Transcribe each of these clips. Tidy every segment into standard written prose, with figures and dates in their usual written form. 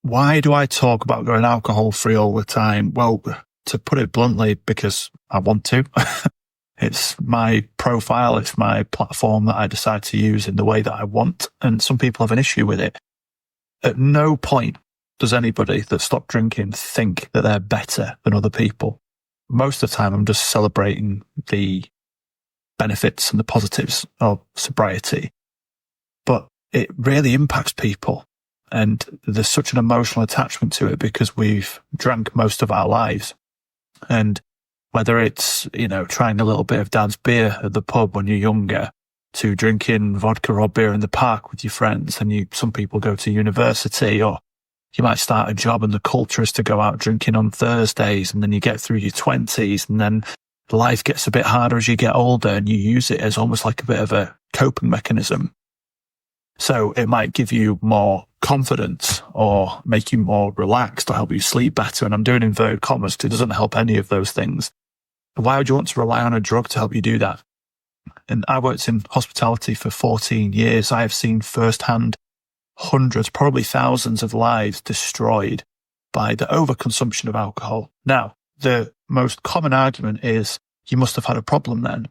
why do I talk about going alcohol free all the time? Well, to put it bluntly, because I want to. It's my profile. It's my platform that I decide to use in the way that I want. And some people have an issue with it. At no point does anybody that stopped drinking think that they're better than other people. Most of the time, I'm just celebrating the benefits and the positives of sobriety. But it really impacts people. And there's such an emotional attachment to it because we've drank most of our lives. And whether it's, trying a little bit of dad's beer at the pub when you're younger, to drinking vodka or beer in the park with your friends, and some people go to university, or you might start a job and the culture is to go out drinking on Thursdays, and then you get through your 20s, and then life gets a bit harder as you get older, and you use it as almost like a bit of a coping mechanism. So it might give you more confidence or make you more relaxed or help you sleep better. And I'm doing inverted commas because it doesn't help any of those things. Why would you want to rely on a drug to help you do that? And I worked in hospitality for 14 years. I have seen firsthand hundreds, probably thousands of lives destroyed by the overconsumption of alcohol. Now, the most common argument is, you must have had a problem then.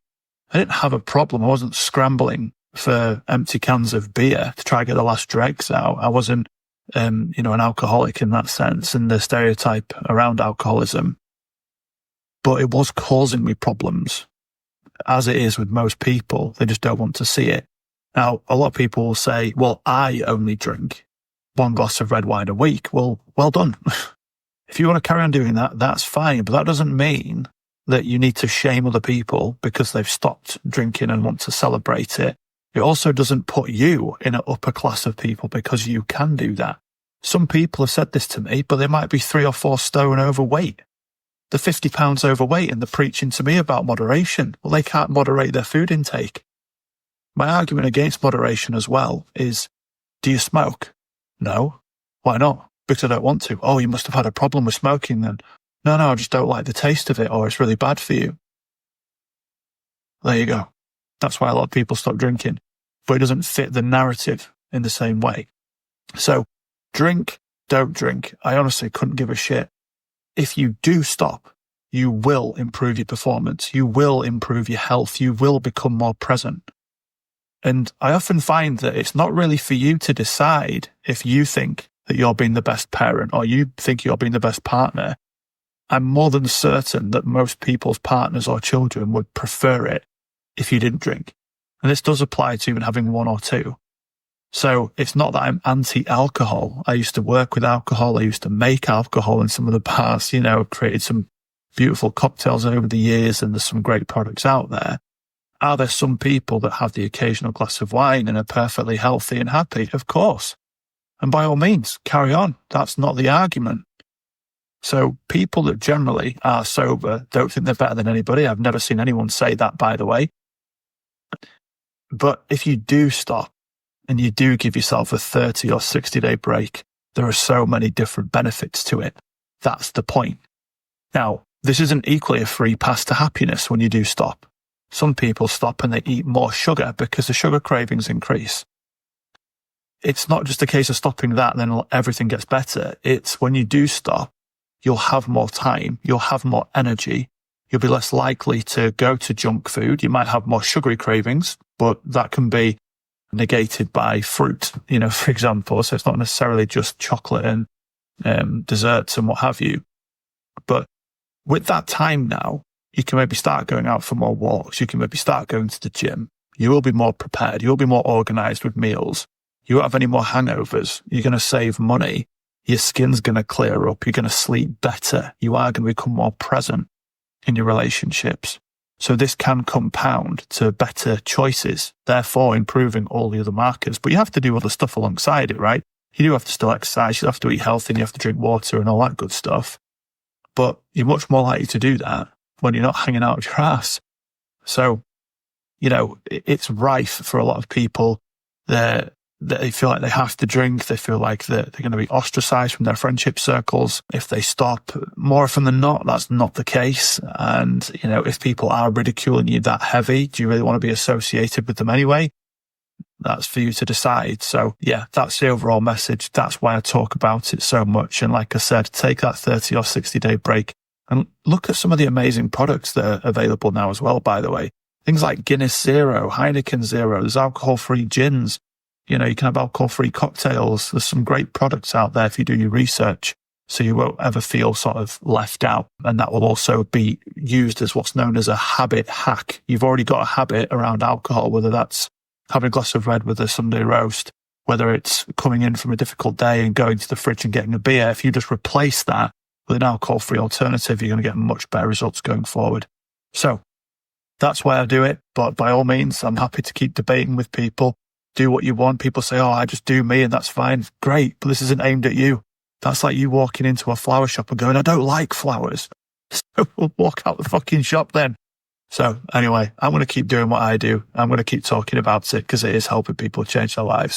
I didn't have a problem. I wasn't scrambling for empty cans of beer to try to get the last dregs out. I wasn't, an alcoholic in that sense, and the stereotype around alcoholism. But it was causing me problems, as it is with most people. They just don't want to see it. Now, a lot of people will say, well, I only drink 1 glass of red wine a week. Well done. If you want to carry on doing that, that's fine. But that doesn't mean that you need to shame other people because they've stopped drinking and want to celebrate it. It also doesn't put you in an upper class of people because you can do that. Some people have said this to me, but they might be 3 or 4 stone overweight. They're 50 pounds overweight and they're preaching to me about moderation. Well, they can't moderate their food intake. My argument against moderation as well is, do you smoke? No. Why not? Because I don't want to. Oh, you must have had a problem with smoking then. No, I just don't like the taste of it, or it's really bad for you. There you go. That's why a lot of people stop drinking. But it doesn't fit the narrative in the same way. So, drink, don't drink. I honestly couldn't give a shit. If you do stop, you will improve your performance. You will improve your health. You will become more present. And I often find that it's not really for you to decide if you think that you're being the best parent or you think you're being the best partner. I'm more than certain that most people's partners or children would prefer it if you didn't drink. And this does apply to even having 1 or 2. So it's not that I'm anti-alcohol. I used to work with alcohol. I used to make alcohol in some of the bars, created some beautiful cocktails over the years, and there's some great products out there. Are there some people that have the occasional glass of wine and are perfectly healthy and happy? Of course. And by all means, carry on. That's not the argument. So people that generally are sober don't think they're better than anybody. I've never seen anyone say that, by the way. But if you do stop and you do give yourself a 30 or 60-day break, there are so many different benefits to it. That's the point. Now, this isn't equally a free pass to happiness when you do stop. Some people stop and they eat more sugar because the sugar cravings increase. It's not just a case of stopping that and then everything gets better. It's when you do stop, you'll have more time, you'll have more energy, you'll be less likely to go to junk food. You might have more sugary cravings, but that can be negated by fruit, for example. So it's not necessarily just chocolate and desserts and what have you. But with that time now, you can maybe start going out for more walks. You can maybe start going to the gym. You will be more prepared. You'll be more organized with meals. You won't have any more hangovers. You're going to save money. Your skin's going to clear up. You're going to sleep better. You are going to become more present in your relationships. So this can compound to better choices, therefore improving all the other markers. But you have to do other stuff alongside it, right? You do have to still exercise. You have to eat healthy and you have to drink water and all that good stuff. But you're much more likely to do that when you're not hanging out of your ass. So, it's rife for a lot of people that they feel like they have to drink. They feel like they're going to be ostracized from their friendship circles if they stop. More often than not, that's not the case. And, if people are ridiculing you that heavy, do you really want to be associated with them anyway? That's for you to decide. So yeah, that's the overall message. That's why I talk about it so much. And like I said, take that 30 or 60-day break and look at some of the amazing products that are available now as well, by the way. Things like Guinness Zero, Heineken Zero, there's alcohol-free gins. You know, you can have alcohol-free cocktails. There's some great products out there if you do your research. So you won't ever feel sort of left out. And that will also be used as what's known as a habit hack. You've already got a habit around alcohol, whether that's having a glass of red with a Sunday roast, whether it's coming in from a difficult day and going to the fridge and getting a beer. If you just replace that with an alcohol-free alternative, you're going to get much better results going forward. So that's why I do it. But by all means, I'm happy to keep debating with people. Do what you want. People say, oh, I just do me and that's fine. Great. But this isn't aimed at you. That's like you walking into a flower shop and going, I don't like flowers. So we'll walk out the fucking shop then. So anyway, I'm going to keep doing what I do. I'm going to keep talking about it because it is helping people change their lives.